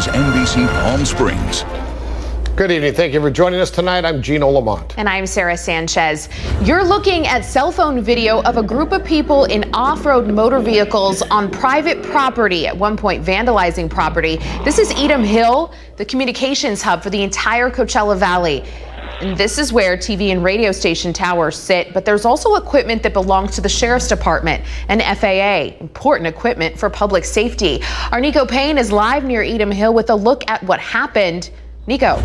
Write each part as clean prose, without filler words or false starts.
is NBC Palm Springs. Good evening. Thank you for joining us tonight. I'm Gino Lamont. And I'm Sarah Sanchez. You're looking at cell phone video of a group of people in off-road motor vehicles on private property, at one point vandalizing property. This is Edom Hill, the communications hub for the entire Coachella Valley. And this is where TV and radio station towers sit, but there's also equipment that belongs to the Sheriff's Department and FAA, important equipment for public safety. Our Nico Payne is live near Edom Hill with a look at what happened. Nico.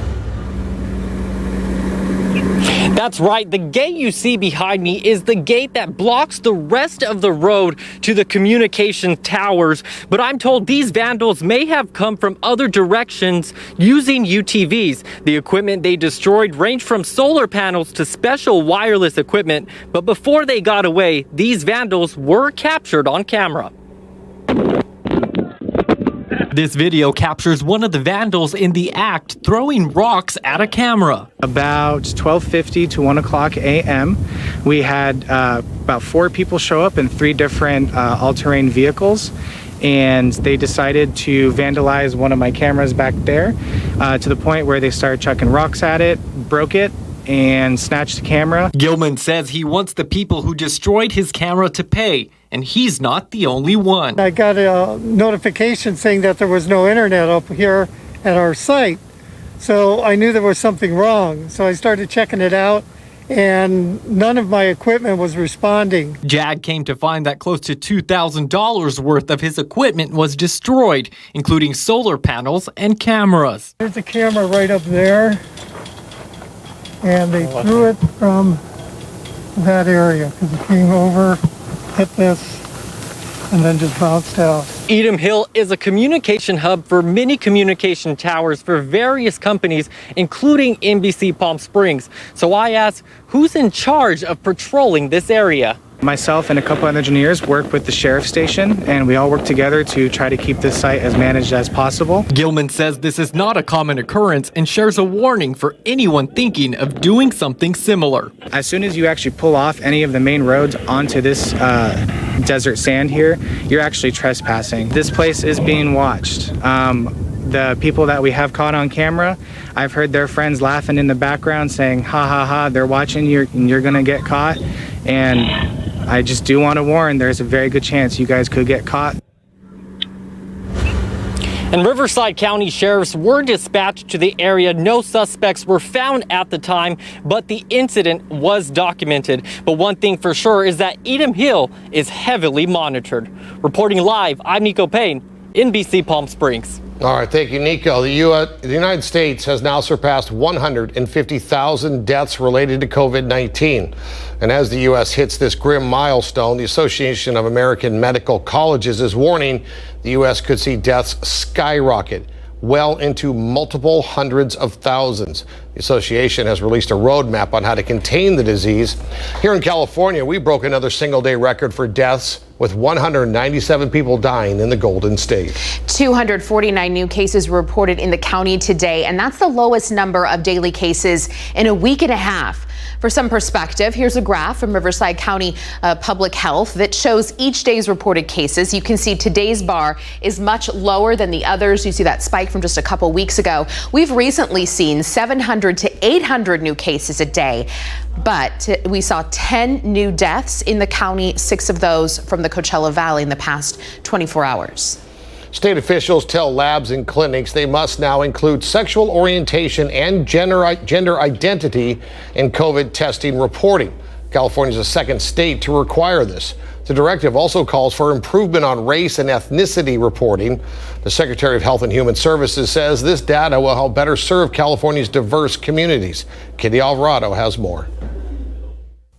That's right. The gate you see behind me is the gate that blocks the rest of the road to the communication towers. But I'm told these vandals may have come from other directions using UTVs. The equipment they destroyed ranged from solar panels to special wireless equipment. But before they got away, these vandals were captured on camera. This video captures one of the vandals in the act throwing rocks at a camera. About 12:50 to 1 o'clock a.m. we had about 4 people show up in 3 different all-terrain vehicles, and they decided to vandalize one of my cameras back there to the point where they started chucking rocks at it, broke it, and snatched the camera. Gilman says he wants the people who destroyed his camera to pay, and he's not the only one. I got a notification saying that there was no internet up here at our site, so I knew there was something wrong. So I started checking it out, and none of my equipment was responding. Jag came to find that close to $2,000 worth of his equipment was destroyed, including solar panels and cameras. There's a camera right up there, and they threw it from that area because it came over, hit this, and then just bounced out. Edom Hill is a communication hub for many communication towers for various companies, including NBC Palm Springs. So I asked, who's in charge of patrolling this area? Myself and a couple other engineers work with the sheriff's station, and we all work together to try to keep this site as managed as possible. Gilman says this is not a common occurrence and shares a warning for anyone thinking of doing something similar. As soon as you actually pull off any of the main roads onto this desert sand here, you're actually trespassing. This place is being watched. The people that we have caught on camera, I've heard their friends laughing in the background saying, ha ha ha, they're watching you and you're gonna get caught. And I just do want to warn, there's a very good chance you guys could get caught. And Riverside County sheriffs were dispatched to the area. No suspects were found at the time, but the incident was documented. But one thing for sure is that Edom Hill is heavily monitored. Reporting live, I'm Nico Payne, NBC Palm Springs. All right, thank you, Nico. The United States has now surpassed 150,000 deaths related to COVID-19. And as the U.S. hits this grim milestone, the Association of American Medical Colleges is warning the U.S. could see deaths skyrocket well into multiple hundreds of thousands. The association has released a roadmap on how to contain the disease. Here in California, we broke another single-day record for deaths, with 197 people dying in the Golden State. 249 new cases were reported in the county today, and that's the lowest number of daily cases in a week and a half. For some perspective, here's a graph from Riverside County Public Health that shows each day's reported cases. You can see today's bar is much lower than the others. You see that spike from just a couple weeks ago. We've recently seen 700 to 800 new cases a day, but we saw 10 new deaths in the county, 6 of those from the Coachella Valley in the past 24 hours. State officials tell labs and clinics they must now include sexual orientation and gender identity in COVID testing reporting. California is the second state to require this. The directive also calls for improvement on race and ethnicity reporting. The Secretary of Health and Human Services says this data will help better serve California's diverse communities. Kitty Alvarado has more.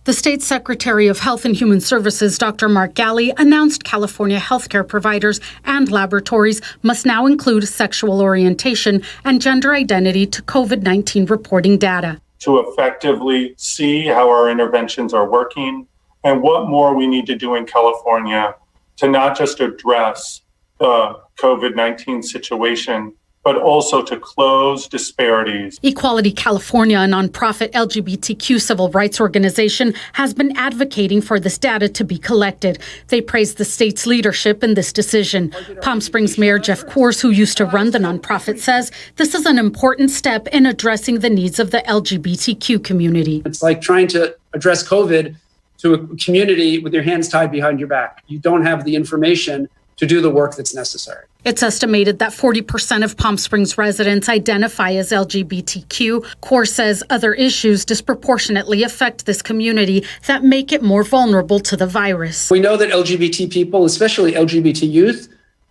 The state Secretary of Health and Human Services, Dr. Mark Galley, announced California healthcare providers and laboratories must now include sexual orientation and gender identity to COVID-19 reporting data. To effectively see how our interventions are working and what more we need to do in California to not just address the COVID-19 situation, but also to close disparities. Equality California, a nonprofit LGBTQ civil rights organization, has been advocating for this data to be collected. They praised the state's leadership in this decision. Palm Springs Mayor Jeff Coors, who used to run the nonprofit, says this is an important step in addressing the needs of the LGBTQ community. It's like trying to address COVID to a community with your hands tied behind your back. You don't have the information to do the work that's necessary. It's estimated that 40% of Palm Springs residents identify as LGBTQ. Coors says other issues disproportionately affect this community that make it more vulnerable to the virus. We know that LGBT people, especially LGBT youth,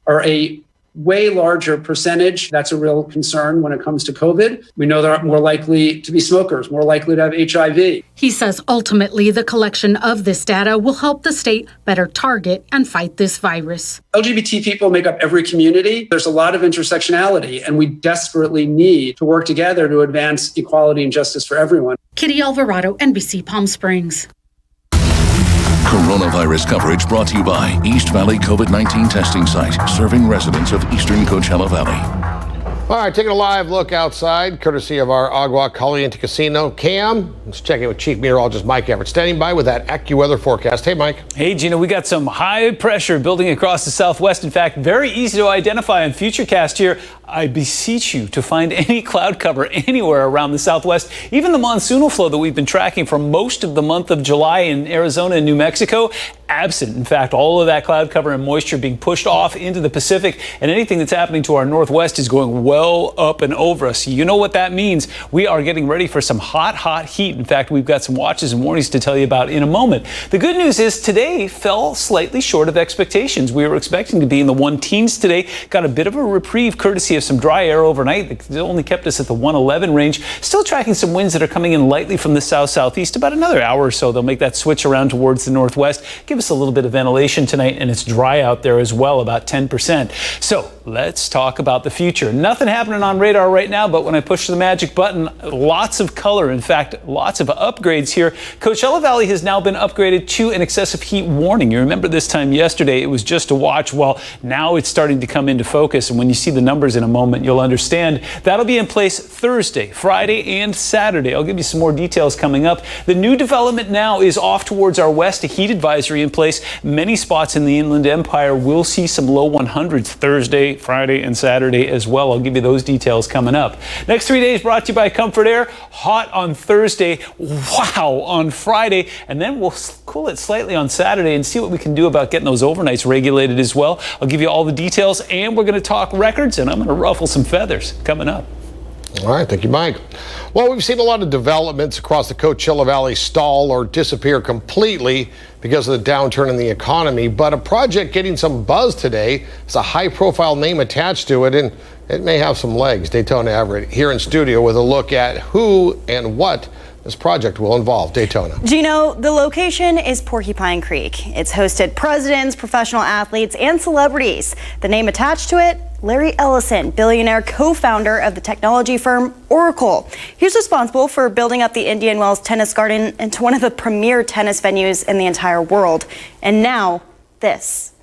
are a way larger percentage. That's a real concern when it comes to COVID. We know they're more likely to be smokers, more likely to have HIV. He says ultimately the collection of this data will help the state better target and fight this virus. LGBT people make up every community. There's a lot of intersectionality, and we desperately need to work together to advance equality and justice for everyone. Kitty Alvarado, NBC Palm Springs. Coronavirus coverage brought to you by East Valley COVID-19 testing site, serving residents of eastern Coachella Valley. All right, taking a live look outside, courtesy of our Agua Caliente Casino. Cam, let's check in with Chief Meteorologist Mike Everett, standing by with that AccuWeather forecast. Hey, Mike. Hey, Gina, we got some high pressure building across the southwest. In fact, very easy to identify on Futurecast here. I beseech you to find any cloud cover anywhere around the southwest. Even the monsoonal flow that we've been tracking for most of the month of July in Arizona and New Mexico, absent. In fact, all of that cloud cover and moisture being pushed off into the Pacific, and anything that's happening to our northwest is going well up and over us. You know what that means. We are getting ready for some hot heat. In fact, we've got some watches and warnings to tell you about in a moment. The good news is today fell slightly short of expectations. We were expecting to be in the 110s today. Got a bit of a reprieve courtesy of some dry air overnight. It only kept us at the 111 range. Still tracking some winds that are coming in lightly from the south-southeast. About another hour or so, they'll make that switch around towards the northwest. Give us a little bit of ventilation tonight, and it's dry out there as well, about 10%. So let's talk about the future. Nothing happening on radar right now, but when I push the magic button, lots of color. In fact, lots of upgrades here. Coachella Valley has now been upgraded to an excessive heat warning. You remember this time yesterday, it was just a watch. Well, now it's starting to come into focus, and when you see the numbers in a moment, you'll understand. That'll be in place Thursday, Friday, and Saturday. I'll give you some more details coming up. The new development now is off towards our west, a heat advisory in place. Many spots in the Inland Empire will see some low 100s Thursday, Friday, and Saturday as well. I'll give you those details coming up. Next 3 days brought to you by Comfort Air. Hot on Thursday, wow on Friday, and then we'll cool it slightly on Saturday and see what we can do about getting those overnights regulated as well. I'll give you all the details, and we're going to talk records, and I'm going to ruffle some feathers coming up. All right, thank you, Mike. Well, we've seen a lot of developments across the Coachella Valley stall or disappear completely because of the downturn in the economy, but a project getting some buzz today is a high-profile name attached to it, and it may have some legs. Daytona Everett here in studio with a look at who and what this project will involve. Daytona. Gino, the location is Porcupine Creek. It's hosted presidents, professional athletes, and celebrities. The name attached to it, Larry Ellison, billionaire co-founder of the technology firm Oracle. He's responsible for building up the Indian Wells Tennis Garden into one of the premier tennis venues in the entire world. And now, this.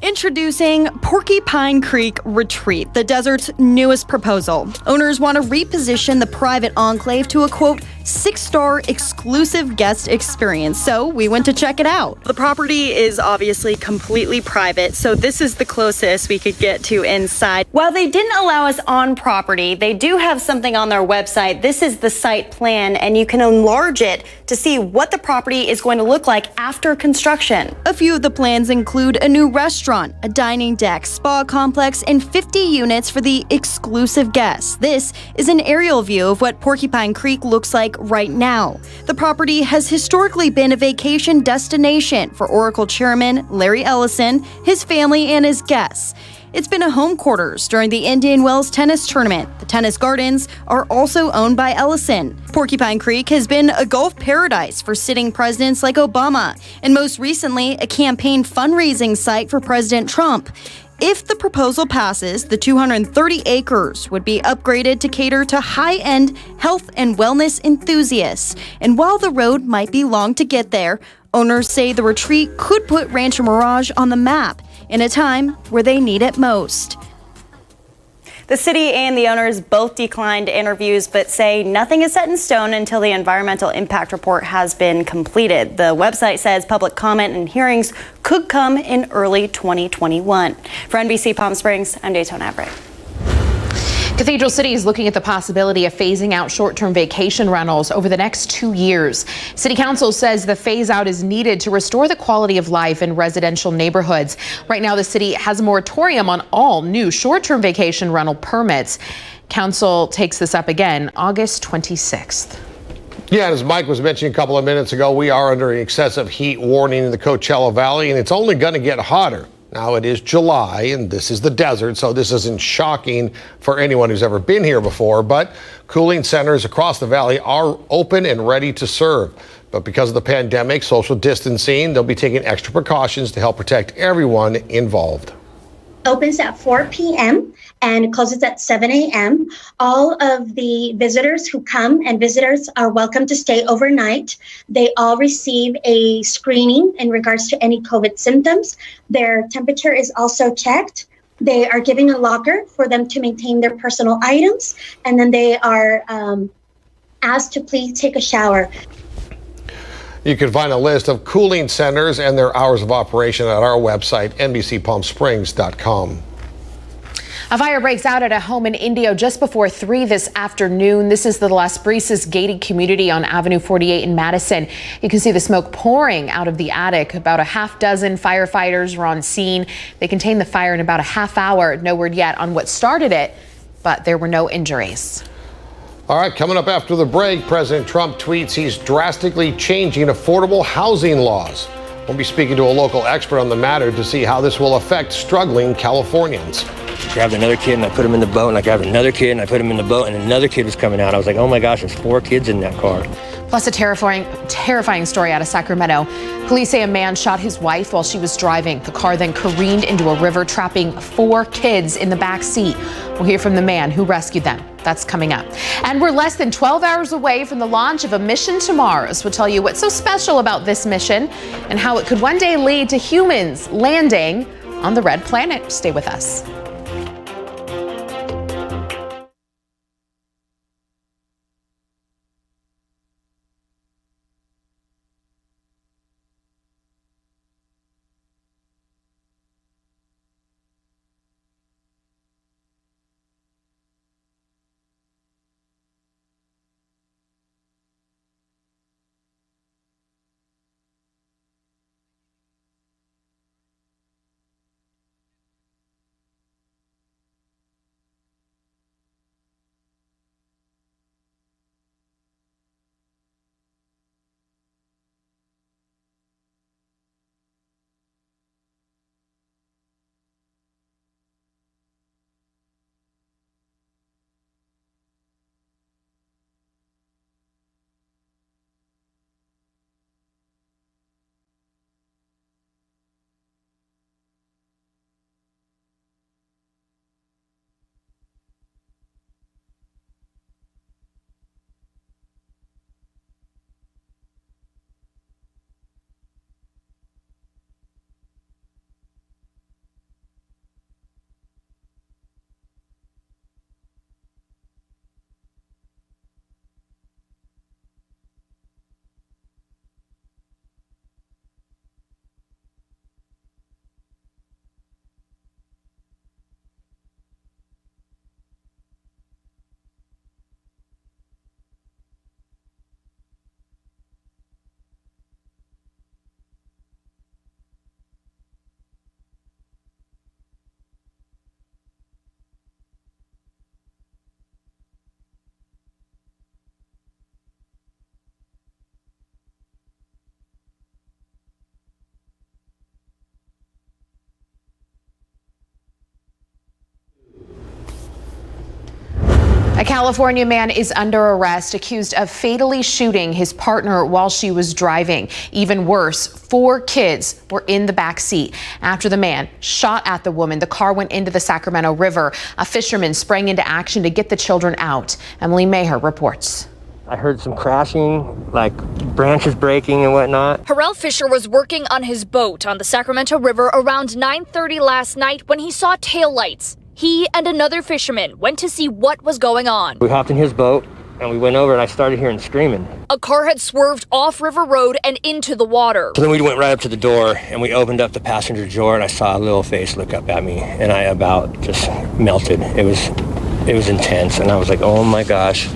Introducing Porcupine Creek Retreat, the desert's newest proposal. Owners want to reposition the private enclave to a, quote, 6-star exclusive guest experience, so we went to check it out. The property is obviously completely private, so this is the closest we could get to inside. While they didn't allow us on property, they do have something on their website. This is the site plan, and you can enlarge it to see what the property is going to look like after construction. A few of the plans include a new restaurant, a dining deck, spa complex, and 50 units for the exclusive guests. This is an aerial view of what Porcupine Creek looks like right now. The property has historically been a vacation destination for Oracle chairman Larry Ellison, his family, and his guests. It's been a home quarters during the Indian Wells tennis tournament. The tennis gardens are also owned by Ellison. Porcupine Creek has been a golf paradise for sitting presidents like Obama, and most recently, a campaign fundraising site for President Trump. If the proposal passes, the 230 acres would be upgraded to cater to high-end health and wellness enthusiasts. And while the road might be long to get there, owners say the retreat could put Rancho Mirage on the map in a time where they need it most. The city and the owners both declined interviews, but say nothing is set in stone until the environmental impact report has been completed. The website says public comment and hearings could come in early 2021. For NBC Palm Springs, I'm Daytona Everett. Cathedral City is looking at the possibility of phasing out short-term vacation rentals over the next 2 years. City Council says the phase-out is needed to restore the quality of life in residential neighborhoods. Right now, the city has a moratorium on all new short-term vacation rental permits. Council takes this up again August 26th. Yeah, as Mike was mentioning a couple of minutes ago, we are under an excessive heat warning in the Coachella Valley, and it's only going to get hotter. Now, it is July, and this is the desert, so this isn't shocking for anyone who's ever been here before, but cooling centers across the valley are open and ready to serve. But because of the pandemic, social distancing, they'll be taking extra precautions to help protect everyone involved. Opens at 4 p.m. and closes at 7 a.m. All of the visitors who come and visitors are welcome to stay overnight. They all receive a screening in regards to any COVID symptoms. Their temperature is also checked. They are given a locker for them to maintain their personal items, and then they are asked to please take a shower. You can find a list of cooling centers and their hours of operation at our website, NBCPalmSprings.com. A fire breaks out at a home in Indio just before 3 this afternoon. This is the Las Brisas gated community on Avenue 48 in Madison. You can see the smoke pouring out of the attic. About a half dozen firefighters were on scene. They contained the fire in about a half hour. No word yet on what started it, but there were no injuries. All right, coming up after the break, President Trump tweets he's drastically changing affordable housing laws. We'll be speaking to a local expert on the matter to see how this will affect struggling Californians. I grabbed another kid and I put him in the boat, and I grabbed another kid and I put him in the boat, and another kid was coming out. I was like, oh my gosh, there's 4 kids in that car. Plus a terrifying story out of Sacramento. Police say a man shot his wife while she was driving. The car then careened into a river, trapping 4 kids in the back seat. We'll hear from the man who rescued them. That's coming up. And we're less than 12 hours away from the launch of a mission to Mars. We'll tell you what's so special about this mission and how it could one day lead to humans landing on the red planet. Stay with us. A California man is under arrest, accused of fatally shooting his partner while she was driving. Even worse, 4 kids were in the back seat. After the man shot at the woman, the car went into the Sacramento River. A fisherman sprang into action to get the children out. Emily Maher reports. I heard some crashing, like branches breaking and whatnot. Harrell Fisher was working on his boat on the Sacramento River around 9:30 last night when he saw taillights. He and another fisherman went to see what was going on. We hopped in his boat and we went over and I started hearing screaming. A car had swerved off River Road and into the water. So then we went right up to the door and we opened up the passenger door and I saw a little face look up at me and I about just melted. It was intense and I was like, oh my gosh.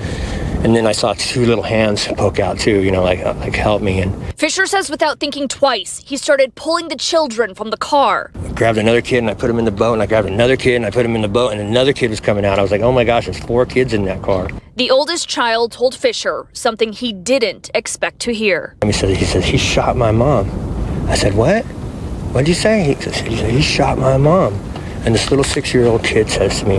And then I saw two little hands poke out too, you know, like help me. And Fisher says without thinking twice, he started pulling the children from the car. I grabbed another kid and I put him in the boat and I grabbed another kid and I put him in the boat and another kid was coming out. I was like, oh my gosh, there's 4 kids in that car. The oldest child told Fisher something he didn't expect to hear. He said, he shot my mom. I said, what? What'd you say? He said, he shot my mom. And this little 6-year-old kid says to me,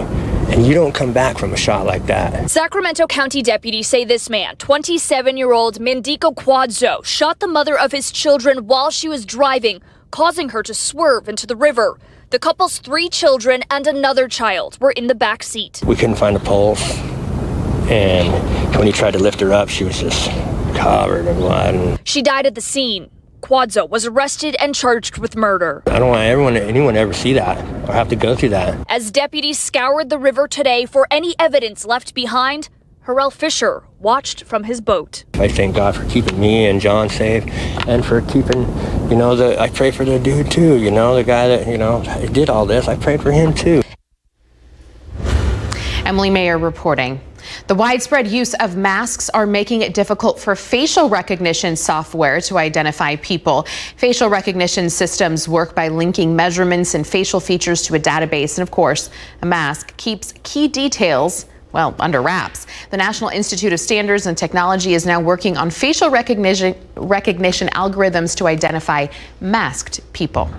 and you don't come back from a shot like that. Sacramento County deputies say this man, 27-year-old Mandico Quadzo, shot the mother of his children while she was driving, causing her to swerve into the river. The couple's 3 children and another child were in the back seat. We couldn't find a pulse. And when he tried to lift her up, she was just covered in blood. She died at the scene. Quadzo was arrested and charged with murder. I don't want anyone to ever see that or have to go through that. As deputies scoured the river today for any evidence left behind, Harrell Fisher watched from his boat. I thank God for keeping me and John safe and for keeping, I pray for the dude too, the guy that, did all this. I prayed for him too. Emily Mayer reporting. The widespread use of masks are making it difficult for facial recognition software to identify people. Facial recognition systems work by linking measurements and facial features to a database. And of course, a mask keeps key details, under wraps. The National Institute of Standards and Technology is now working on facial recognition algorithms to identify masked people.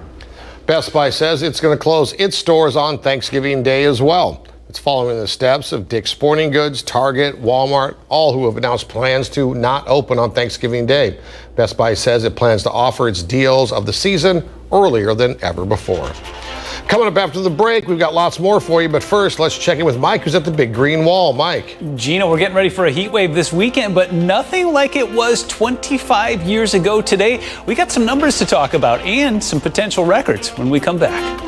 Best Buy says it's going to close its stores on Thanksgiving Day as well. It's following the steps of Dick's Sporting Goods, Target, Walmart, all who have announced plans to not open on Thanksgiving Day. Best Buy says it plans to offer its deals of the season earlier than ever before. Coming up after the break, we've got lots more for you, but first, let's check in with Mike, who's at the Big Green Wall. Mike. Gina, we're getting ready for a heat wave this weekend, but nothing like it was 25 years ago today. We got some numbers to talk about and some potential records when we come back.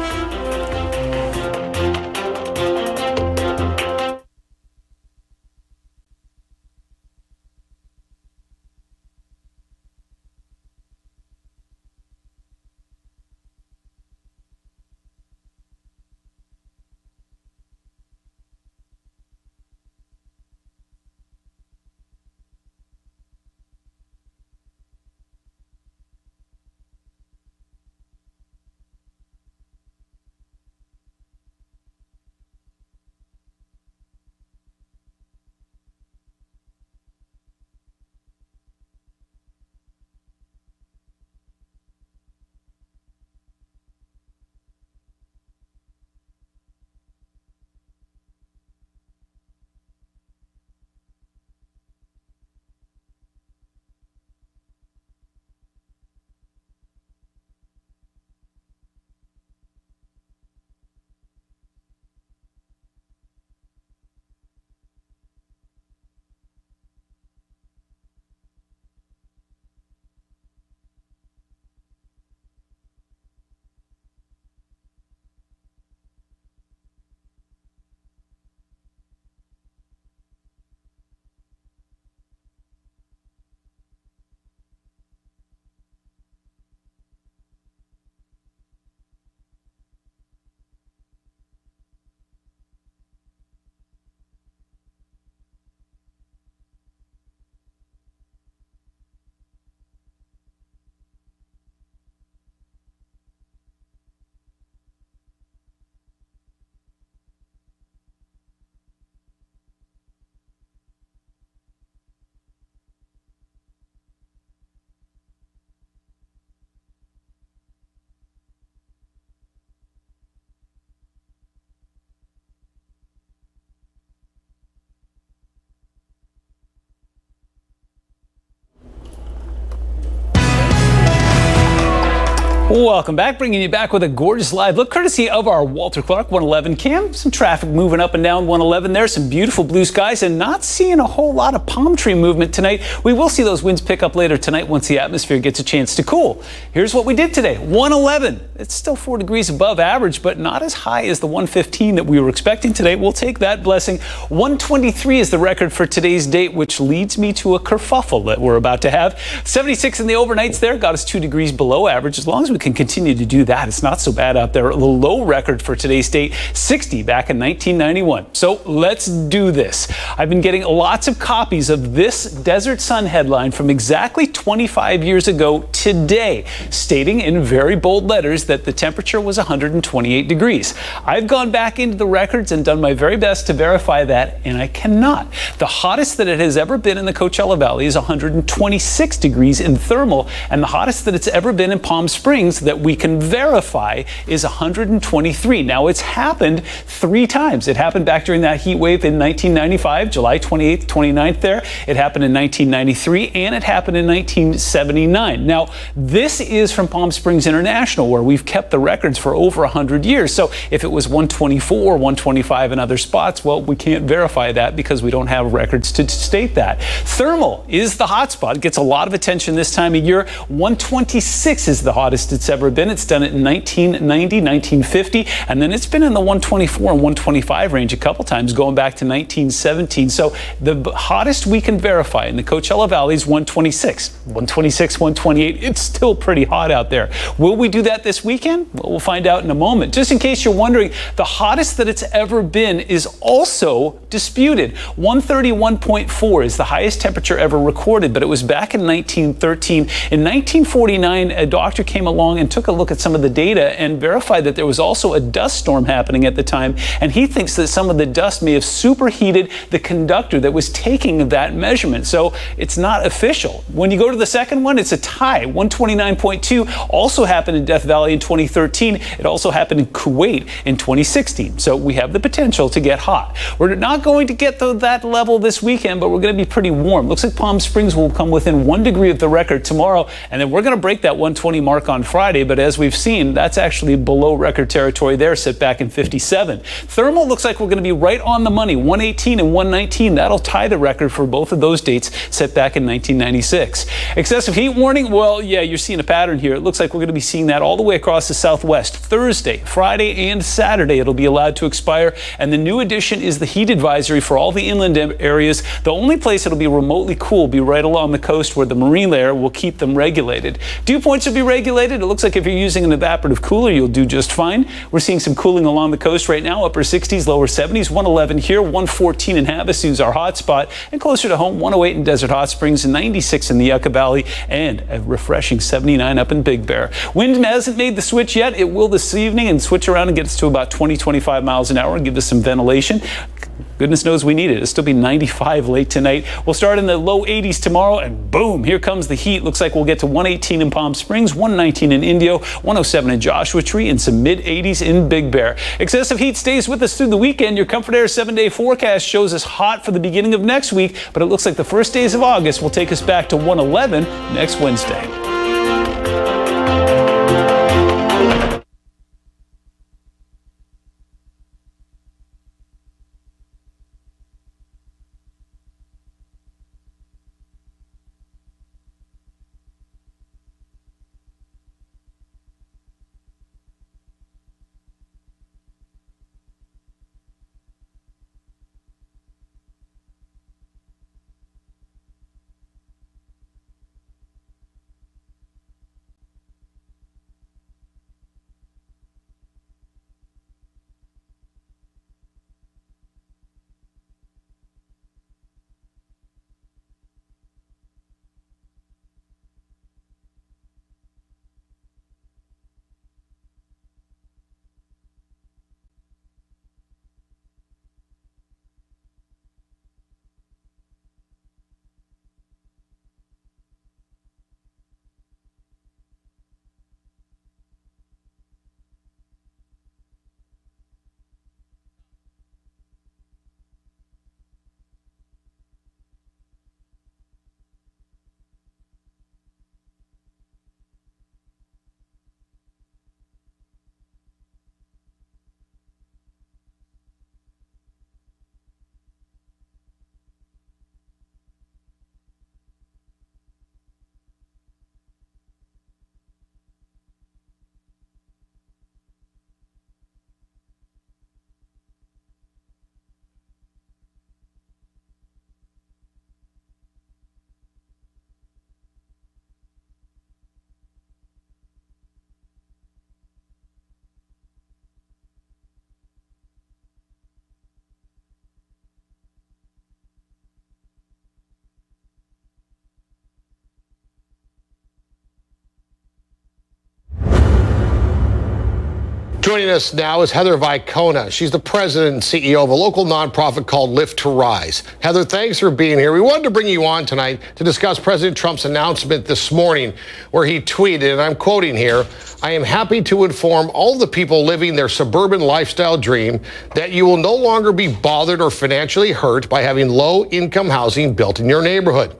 Welcome back, bringing you back with a gorgeous live look courtesy of our Walter Clark 111 cam. Some traffic moving up and down 111 there, some beautiful blue skies, and not seeing a whole lot of palm tree movement tonight. We will see those winds pick up later tonight once the atmosphere gets a chance to cool. Here's what we did today. 111. It's still 4 degrees above average, but not as high as the 115 that we were expecting today. We'll take that blessing. 123 is the record for today's date, which leads me to a kerfuffle that we're about to have. 76 in the overnights there got us 2 degrees below average. As long as we can continue to do that, it's not so bad out there. The low record for today's date, 60 back in 1991. So let's do this. I've been getting lots of copies of this Desert Sun headline from exactly 25 years ago today, stating in very bold letters that the temperature was 128 degrees. I've gone back into the records and done my very best to verify that, and I cannot. The hottest that it has ever been in the Coachella Valley is 126 degrees in thermal, and the hottest that it's ever been in Palm Springs that we can verify is 123. Now, it's happened 3 times. It happened back during that heat wave in 1995, July 28th, 29th there. It happened in 1993, and it happened in 1979. Now, this is from Palm Springs International, where we've kept the records for over 100 years. So if it was 124, 125 in other spots, well, we can't verify that because we don't have records to state that. Thermal is the hot spot. It gets a lot of attention this time of year. 126 is the hottest it's ever been. It's done it in 1990, 1950, and then it's been in the 124 and 125 range a couple times going back to 1917. So the hottest we can verify in the Coachella Valley is 126. 126, 128. It's still pretty hot out there. Will we do that this weekend? Well, we'll find out in a moment. Just in case you're wondering, the hottest that it's ever been is also disputed. 131.4 is the highest temperature ever recorded, but it was back in 1913. In 1949, a doctor came along and took a look at some of the data and verified that there was also a dust storm happening at the time, and he thinks that some of the dust may have superheated the conductor that was taking that measurement. So it's not official. When you go to the second one, it's a tie. 129.2 also happened in Death Valley in 2013. It also happened in Kuwait in 2016. So we have the potential to get hot. We're not going to get to that level this weekend, but we're going to be pretty warm. Looks like Palm Springs will come within 1 degree of the record tomorrow, and then we're going to break that 120 mark on Friday. But as we've seen, that's actually below record territory there, set back in 57. Thermal looks like we're going to be right on the money, 118 and 119. That'll tie the record for both of those dates, set back in 1996. Excessive heat warning, well, yeah, you're seeing a pattern here. It looks like we're going to be seeing that all the way across the Southwest. Thursday, Friday, and Saturday, it'll be allowed to expire. And the new addition is the heat advisory for all the inland areas. The only place it'll be remotely cool will be right along the coast, where the marine layer will keep them regulated. Dew points will be regulated. It looks like if you're using an evaporative cooler, you'll do just fine. We're seeing some cooling along the coast right now, upper 60s, lower 70s, 111 here, 114 in Havasu's our hot spot, and closer to home, 108 in Desert Hot Springs, and 96 in the Yucca Valley, and a refreshing 79 up in Big Bear. Wind hasn't made the switch yet. It will this evening and switch around and get us to about 20, 25 miles an hour and give us some ventilation. Goodness knows we need it. It'll still be 95 late tonight. We'll start in the low 80s tomorrow, and boom, here comes the heat. Looks like we'll get to 118 in Palm Springs, 119 in Indio, 107 in Joshua Tree, and some mid-80s in Big Bear. Excessive heat stays with us through the weekend. Your Comfort Air 7-day forecast shows us hot for the beginning of next week, but it looks like the first days of August will take us back to 111 next Wednesday. Joining us now is Heather Vicona. She's the president and CEO of a local nonprofit called Lift to Rise. Heather, thanks for being here. We wanted to bring you on tonight to discuss President Trump's announcement this morning where he tweeted, and I'm quoting here, "I am happy to inform all the people living their suburban lifestyle dream that you will no longer be bothered or financially hurt by having low-income housing built in your neighborhood."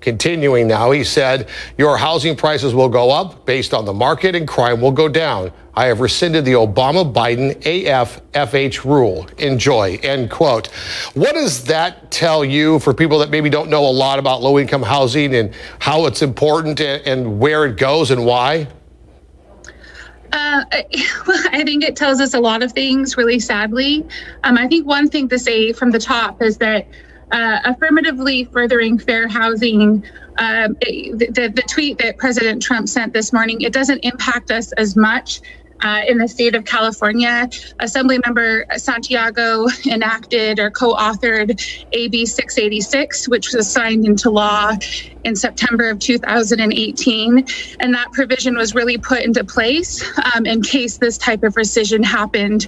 Continuing now, he said, "Your housing prices will go up based on the market and crime will go down. I have rescinded the Obama-Biden AFFH rule. Enjoy," end quote. What does that tell you for people that maybe don't know a lot about low-income housing and how it's important and where it goes and why? Well, I think it tells us a lot of things, really sadly. I think one thing to say from the top is that affirmatively furthering fair housing, the tweet that President Trump sent this morning, it doesn't impact us as much. In the state of California, Assemblymember Santiago enacted or co-authored AB 686, which was signed into law in September of 2018. And that provision was really put into place in case this type of rescission happened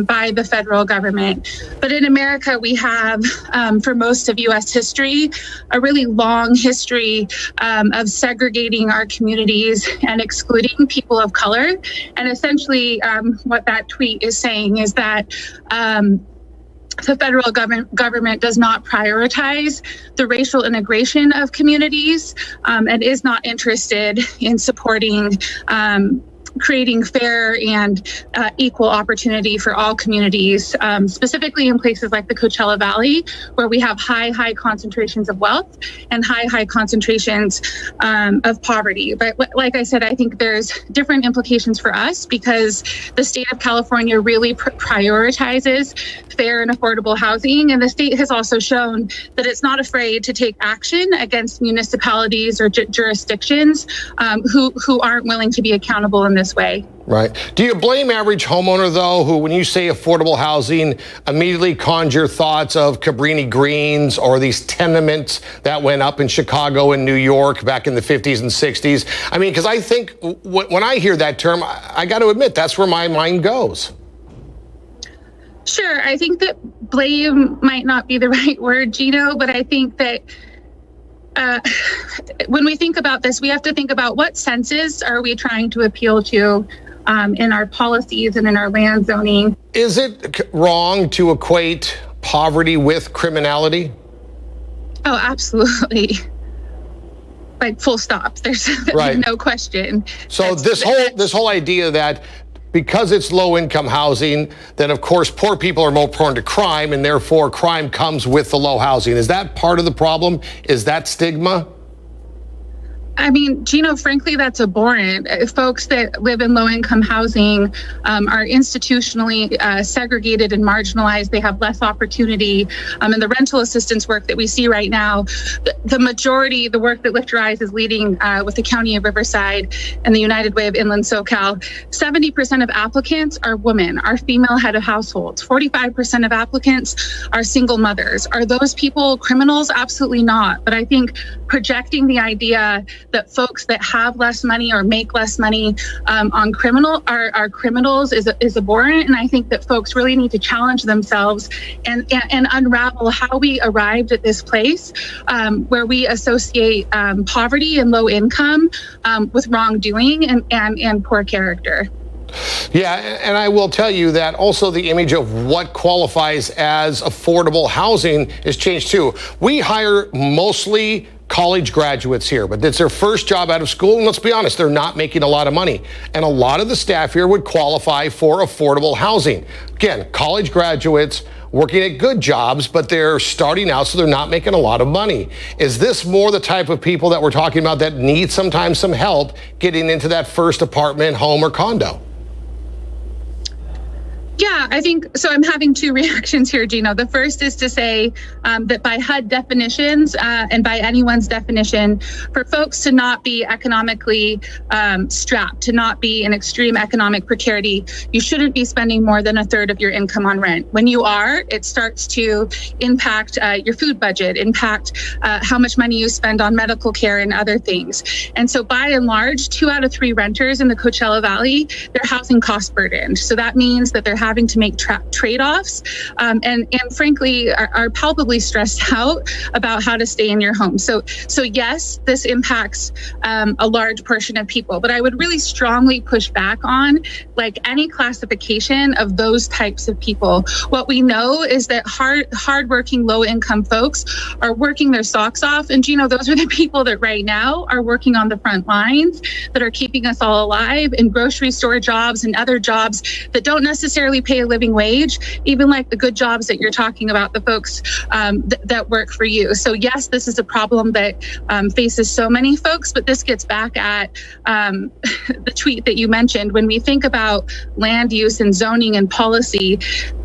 by the federal government. But in America, we have, for most of U.S. history, a really long history of segregating our communities and excluding people of color. And essentially, what that tweet is saying is that the federal government does not prioritize the racial integration of communities and is not interested in supporting creating fair and equal opportunity for all communities, specifically in places like the Coachella Valley, where we have high concentrations of wealth and high concentrations of poverty. But like I said, I think there's different implications for us because the state of California really prioritizes fair and affordable housing. And the state has also shown that it's not afraid to take action against municipalities or jurisdictions who aren't willing to be accountable in this way. Right. Do you blame average homeowner, though, who, when you say affordable housing, immediately conjure thoughts of Cabrini Greens or these tenements that went up in Chicago and New York back in the 50s and 60s? I mean, because I think when I hear that term, I got to admit, that's where my mind goes. Sure. I think that blame might not be the right word, Gino, but I think that when we think about this, we have to think about what senses are we trying to appeal to in our policies and in our land zoning. Is it wrong to equate poverty with criminality? Oh, absolutely. Like full stop. There's right. No question. So this whole idea that because it's low-income housing, then of course poor people are more prone to crime, and therefore crime comes with the low housing. Is that part of the problem? Is that stigma? I mean, Gino, frankly, that's abhorrent. Folks that live in low-income housing are institutionally segregated and marginalized. They have less opportunity. And the rental assistance work that we see right now, the majority, the work that Lift to Rise is leading with the County of Riverside and the United Way of Inland SoCal, 70% of applicants are women, are female head of households. 45% of applicants are single mothers. Are those people criminals? Absolutely not. But I think projecting the idea that folks that have less money or make less money are criminals is abhorrent. And I think that folks really need to challenge themselves and unravel how we arrived at this place where we associate poverty and low income with wrongdoing and poor character. Yeah, and I will tell you that also the image of what qualifies as affordable housing has changed too. We hire mostly college graduates here, but it's their first job out of school, and let's be honest, they're not making a lot of money. And a lot of the staff here would qualify for affordable housing. Again, college graduates working at good jobs, but they're starting out, so they're not making a lot of money. Is this more the type of people that we're talking about that need sometimes some help getting into that first apartment, home, or condo? Yeah, I think so. I'm having two reactions here, Gino. The first is to say that by HUD definitions and by anyone's definition, for folks to not be economically strapped, to not be in extreme economic precarity, you shouldn't be spending more than a third of your income on rent. When you are, it starts to impact your food budget, impact how much money you spend on medical care and other things. And so by and large, 2 out of 3 renters in the Coachella Valley, they're housing cost burdened. So that means that they're having to make trade-offs and frankly are palpably stressed out about how to stay in your home. So yes, this impacts a large portion of people, but I would really strongly push back on like any classification of those types of people. What we know is that hardworking, low-income folks are working their socks off, and Gino, those are the people that right now are working on the front lines, that are keeping us all alive in grocery store jobs and other jobs that don't necessarily pay a living wage, even like the good jobs that you're talking about, the folks that work for you. So yes, this is a problem that faces so many folks, but this gets back at the tweet that you mentioned. When we think about land use and zoning and policy,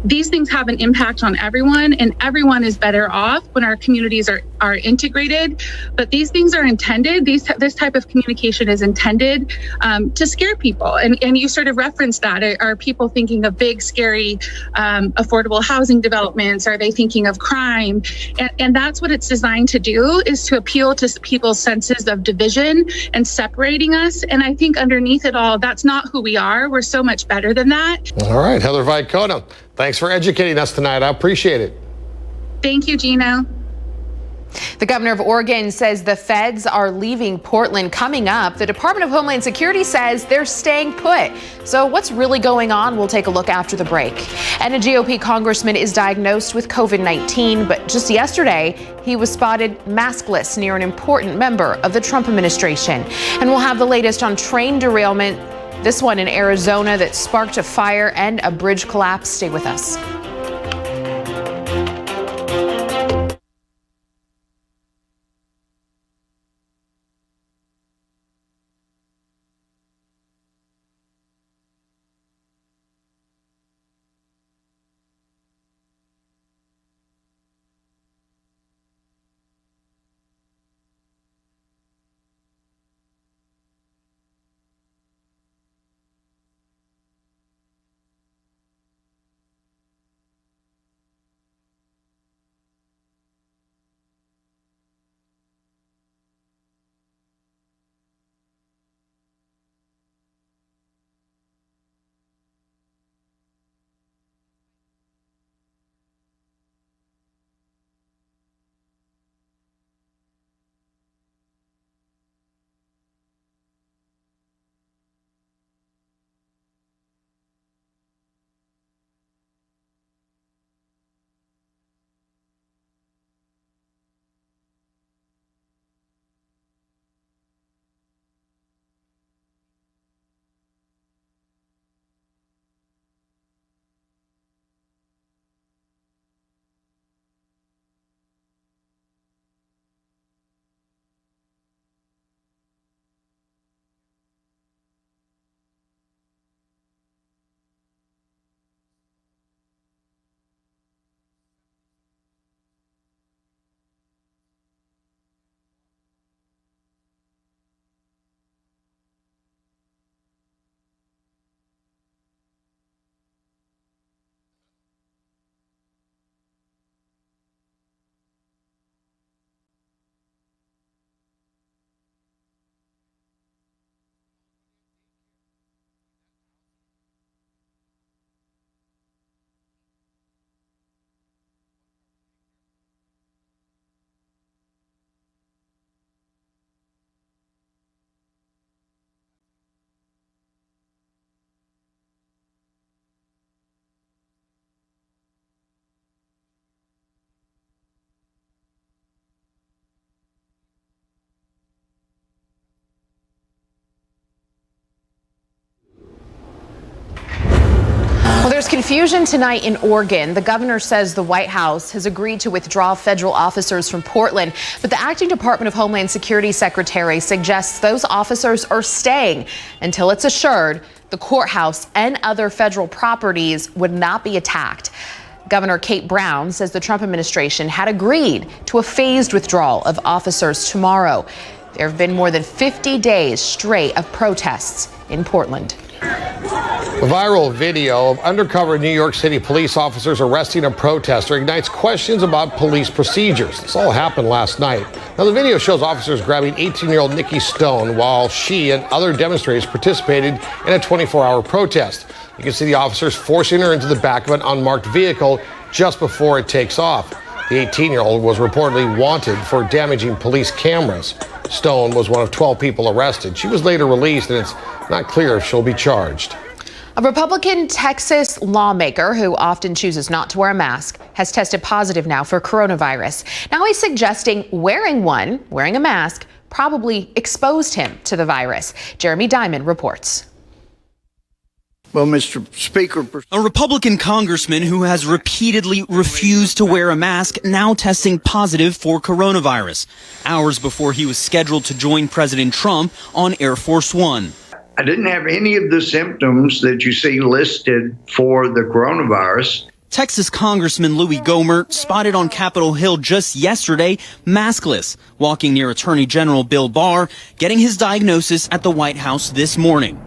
these things have an impact on everyone, and everyone is better off when our communities are integrated. But these things are intended, this type of communication is intended to scare people. And you sort of referenced that. Are people thinking of big, scary, affordable housing developments? Are they thinking of crime? And that's what it's designed to do, is to appeal to people's senses of division and separating us. And I think underneath it all, that's not who we are. We're so much better than that. All right, Heather Vicona, thanks for educating us tonight. I appreciate it. Thank you, Gino. The governor of Oregon says the feds are leaving Portland coming up. The Department of Homeland Security says they're staying put. So what's really going on? We'll take a look after the break. And a GOP congressman is diagnosed with COVID-19, but just yesterday, he was spotted maskless near an important member of the Trump administration. And we'll have the latest on train derailment, this one in Arizona that sparked a fire and a bridge collapse. Stay with us. Confusion tonight in Oregon. The governor says the White House has agreed to withdraw federal officers from Portland, but the acting Department of Homeland Security secretary suggests those officers are staying until it's assured the courthouse and other federal properties would not be attacked. Governor Kate Brown says the Trump administration had agreed to a phased withdrawal of officers tomorrow. There have been more than 50 days straight of protests in Portland. A viral video of undercover New York City police officers arresting a protester ignites questions about police procedures. This all happened last night. Now, the video shows officers grabbing 18-year-old Nikki Stone while she and other demonstrators participated in a 24-hour protest. You can see the officers forcing her into the back of an unmarked vehicle just before it takes off. The 18-year-old was reportedly wanted for damaging police cameras. Stone was one of 12 people arrested. She was later released, and it's not clear if she'll be charged. A Republican Texas lawmaker who often chooses not to wear a mask has tested positive now for coronavirus. Now he's suggesting wearing a mask, probably exposed him to the virus. Jeremy Diamond reports. Well, Mr. Speaker, a Republican congressman who has repeatedly refused to wear a mask now testing positive for coronavirus, hours before he was scheduled to join President Trump on Air Force One. I didn't have any of the symptoms that you see listed for the coronavirus. Texas Congressman Louis Gohmert spotted on Capitol Hill just yesterday, maskless, walking near Attorney General Bill Barr, getting his diagnosis at the White House this morning.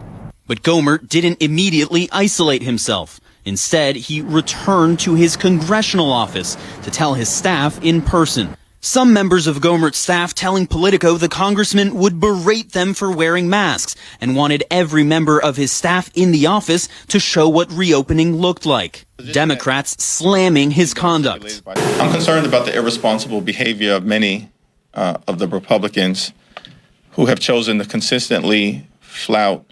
But Gohmert didn't immediately isolate himself. Instead, he returned to his congressional office to tell his staff in person. Some members of Gohmert's staff telling Politico the congressman would berate them for wearing masks and wanted every member of his staff in the office to show what reopening looked like. Democrats slamming his conduct. I'm concerned about the irresponsible behavior of many of the Republicans who have chosen to consistently flout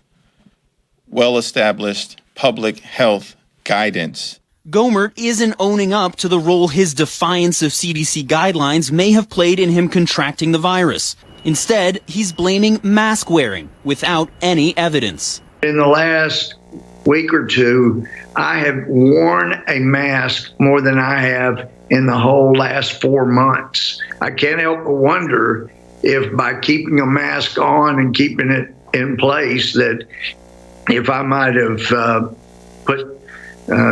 well-established public health guidance. Gohmert isn't owning up to the role his defiance of CDC guidelines may have played in him contracting the virus. Instead, he's blaming mask wearing without any evidence. In the last week or two, I have worn a mask more than I have in the whole last 4 months. I can't help but wonder if by keeping a mask on and keeping it in place that if I might have put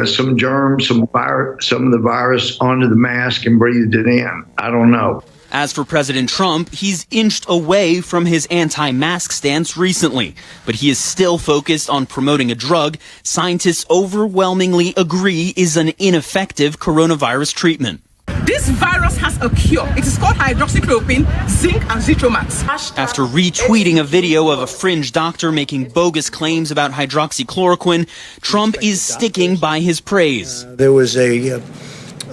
some germs, some of the virus onto the mask and breathed it in. I don't know. As for President Trump, he's inched away from his anti-mask stance recently, but he is still focused on promoting a drug scientists overwhelmingly agree is an ineffective coronavirus treatment. This virus has a cure. It is called hydroxychloroquine, zinc, and Zitromax. After retweeting a video of a fringe doctor making bogus claims about hydroxychloroquine, Trump is sticking by his praise. There was a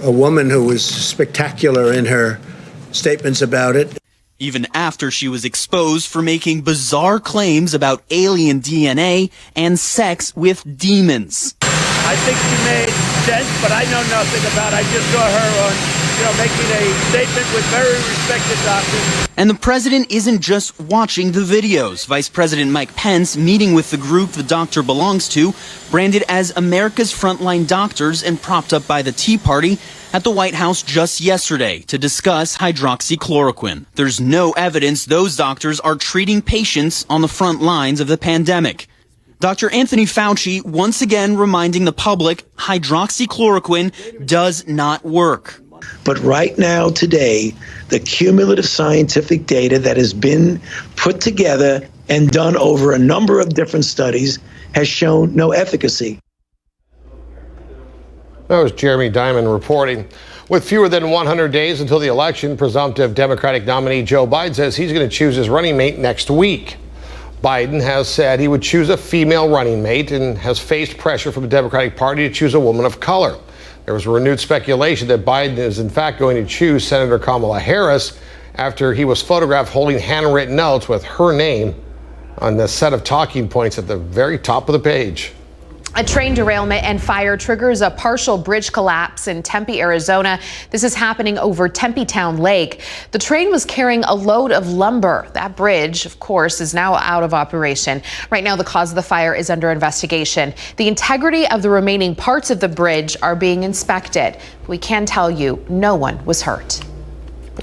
woman who was spectacular in her statements about it. Even after she was exposed for making bizarre claims about alien DNA and sex with demons. I think she made sense, but I know nothing about it. I just saw her on, making a statement with very respected doctors. And the president isn't just watching the videos. Vice President Mike Pence meeting with the group the doctor belongs to, branded as America's frontline doctors and propped up by the Tea Party, at the White House just yesterday to discuss hydroxychloroquine. There's no evidence those doctors are treating patients on the front lines of the pandemic. Dr. Anthony Fauci once again reminding the public hydroxychloroquine does not work. But right now, today, the cumulative scientific data that has been put together and done over a number of different studies has shown no efficacy. That was Jeremy Diamond reporting. With fewer than 100 days until the election, presumptive Democratic nominee Joe Biden says he's going to choose his running mate next week. Biden has said he would choose a female running mate and has faced pressure from the Democratic Party to choose a woman of color. There was renewed speculation that Biden is in fact going to choose Senator Kamala Harris after he was photographed holding handwritten notes with her name on the set of talking points at the very top of the page. A train derailment and fire triggers a partial bridge collapse in Tempe, Arizona. This is happening over Tempe Town Lake. The train was carrying a load of lumber. That bridge, of course, is now out of operation. Right now, the cause of the fire is under investigation. The integrity of the remaining parts of the bridge are being inspected. We can tell you no one was hurt.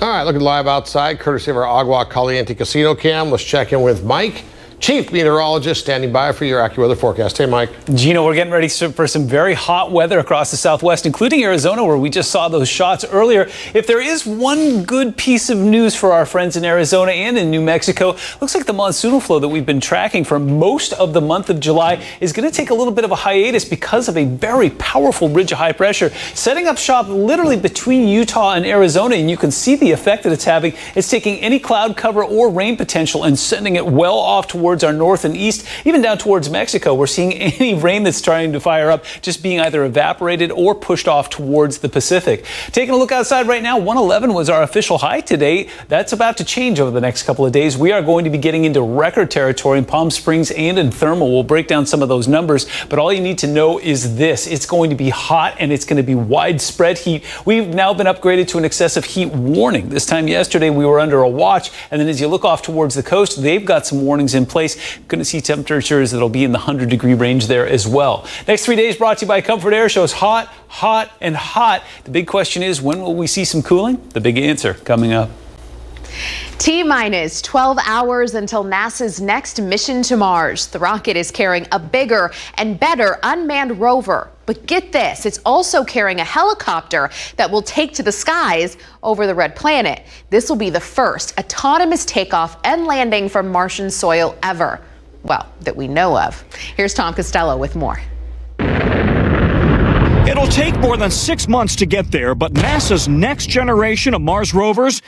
All right, looking live outside, courtesy of our Agua Caliente Casino cam. Let's check in with Mike, Chief Meteorologist, standing by for your AccuWeather forecast. Hey, Mike. Gino, we're getting ready for some very hot weather across the Southwest, including Arizona, where we just saw those shots earlier. If there is one good piece of news for our friends in Arizona and in New Mexico, looks like the monsoonal flow that we've been tracking for most of the month of July is going to take a little bit of a hiatus because of a very powerful ridge of high pressure setting up shop literally between Utah and Arizona, and you can see the effect that it's having. It's taking any cloud cover or rain potential and sending it well off towards our north and east, even down towards Mexico. We're seeing any rain that's trying to fire up just being either evaporated or pushed off towards the Pacific. Taking a look outside right now, 111 was our official high today. That's about to change over the next couple of days. We are going to be getting into record territory in Palm Springs and in Thermal. We'll break down some of those numbers, but all you need to know is this: it's going to be hot and it's going to be widespread heat. We've now been upgraded to an excessive heat warning. This time yesterday we were under a watch, and then as you look off towards the coast, they've got some warnings in place. Going to see temperatures that'll be in the 100-degree range there as well. Next 3 days brought to you by Comfort Air shows hot, hot, and hot. The big question is, when will we see some cooling? The big answer coming up. T-minus 12 hours until NASA's next mission to Mars. The rocket is carrying a bigger and better unmanned rover. But get this, it's also carrying a helicopter that will take to the skies over the red planet. This will be the first autonomous takeoff and landing from Martian soil ever. Well, that we know of. Here's Tom Costello with more. It'll take more than 6 months to get there, but NASA's next generation of Mars rovers,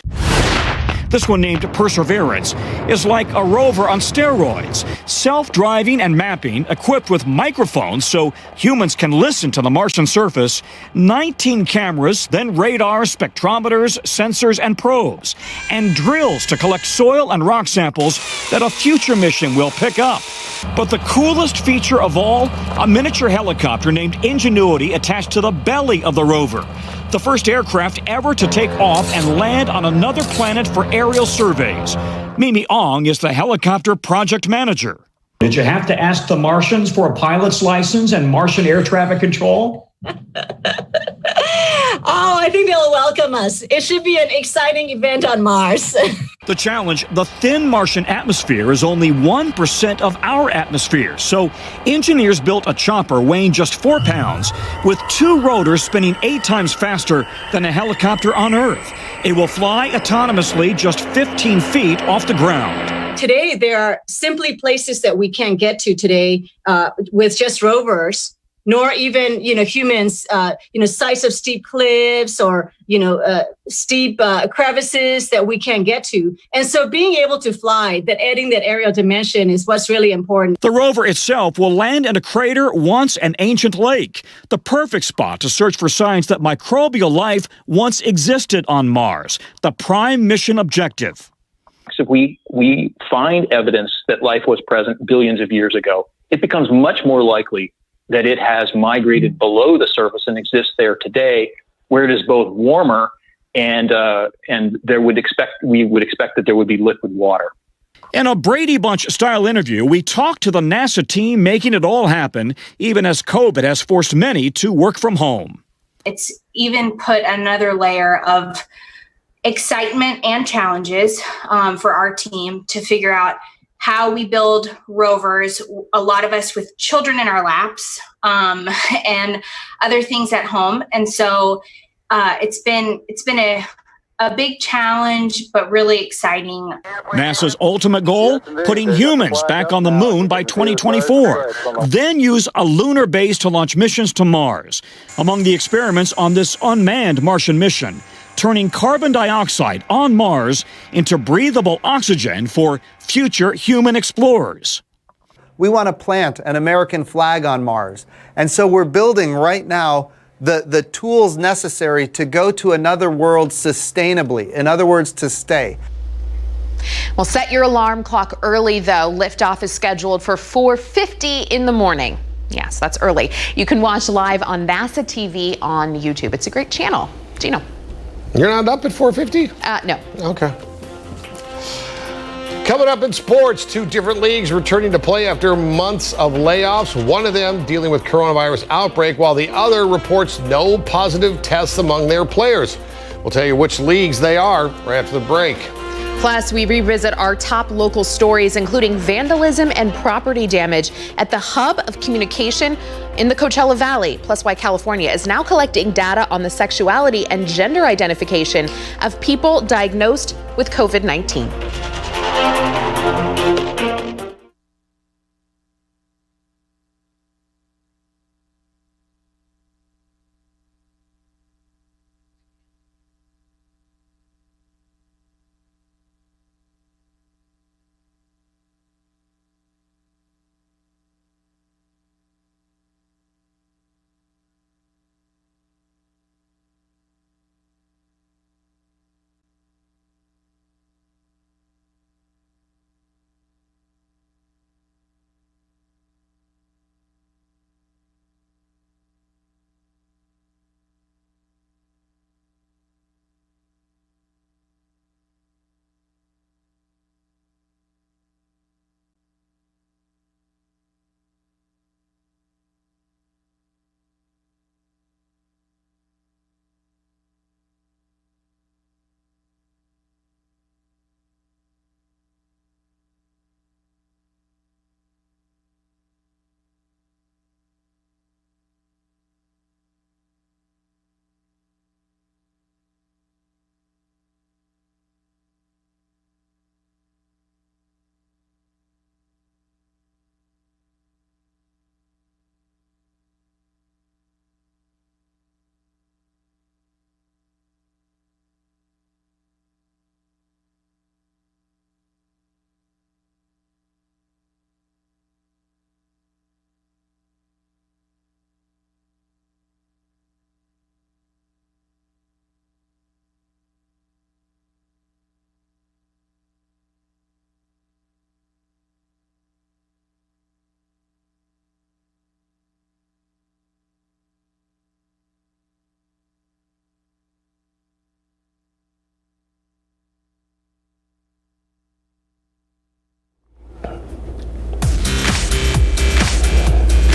this one named Perseverance, is like a rover on steroids, self-driving and mapping, equipped with microphones so humans can listen to the Martian surface, 19 cameras, then radars, spectrometers, sensors, and probes, and drills to collect soil and rock samples that a future mission will pick up. But the coolest feature of all, a miniature helicopter named Ingenuity attached to the belly of the rover. The first aircraft ever to take off and land on another planet for aerial surveys. Mimi Ong is the helicopter project manager. Did you have to ask the Martians for a pilot's license and Martian air traffic control? Oh, I think they'll welcome us. It should be an exciting event on Mars. The challenge, the thin Martian atmosphere is only 1% of our atmosphere. So engineers built a chopper weighing just 4 pounds with 2 rotors spinning 8 times faster than a helicopter on Earth. It will fly autonomously just 15 feet off the ground. Today, there are simply places that we can't get to today with just rovers, nor even, humans, sides of steep cliffs or, steep crevices that we can't get to. And so being able to fly, adding that aerial dimension is what's really important. The rover itself will land in a crater once an ancient lake, the perfect spot to search for signs that microbial life once existed on Mars, the prime mission objective. If we find evidence that life was present billions of years ago, it becomes much more likely that it has migrated below the surface and exists there today, where it is both warmer and we would expect that there would be liquid water. In a Brady Bunch style interview, we talked to the NASA team making it all happen, even as COVID has forced many to work from home. It's even put another layer of excitement and challenges for our team to figure out how we build rovers, a lot of us with children in our laps and other things at home. And so it's been a big challenge, but really exciting. NASA's ultimate goal, putting humans back on the moon by 2024, then use a lunar base to launch missions to Mars. Among the experiments on this unmanned Martian mission, turning carbon dioxide on Mars into breathable oxygen for future human explorers. We want to plant an American flag on Mars. And so we're building right now the tools necessary to go to another world sustainably. In other words, to stay. Well, set your alarm clock early, though. Liftoff is scheduled for 4:50 in the morning. Yes, that's early. You can watch live on NASA TV on YouTube. It's a great channel. Gino. You're not up at 4:50? No. Okay. Coming up in sports, 2 different leagues returning to play after months of layoffs. One of them dealing with coronavirus outbreak, while the other reports no positive tests among their players. We'll tell you which leagues they are right after the break. Plus, we revisit our top local stories, including vandalism and property damage at the hub of communication in the Coachella Valley. Plus, why California is now collecting data on the sexuality and gender identification of people diagnosed with COVID-19.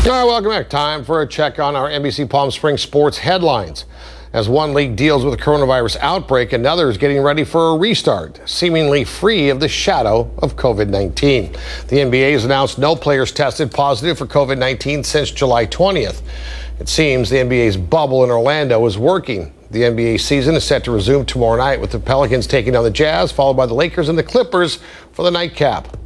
All right, welcome back. Time for a check on our NBC Palm Springs sports headlines. As one league deals with a coronavirus outbreak, another is getting ready for a restart, seemingly free of the shadow of COVID-19. The NBA has announced no players tested positive for COVID-19 since July 20th. It seems the NBA's bubble in Orlando is working. The NBA season is set to resume tomorrow night with the Pelicans taking on the Jazz, followed by the Lakers and the Clippers for the nightcap.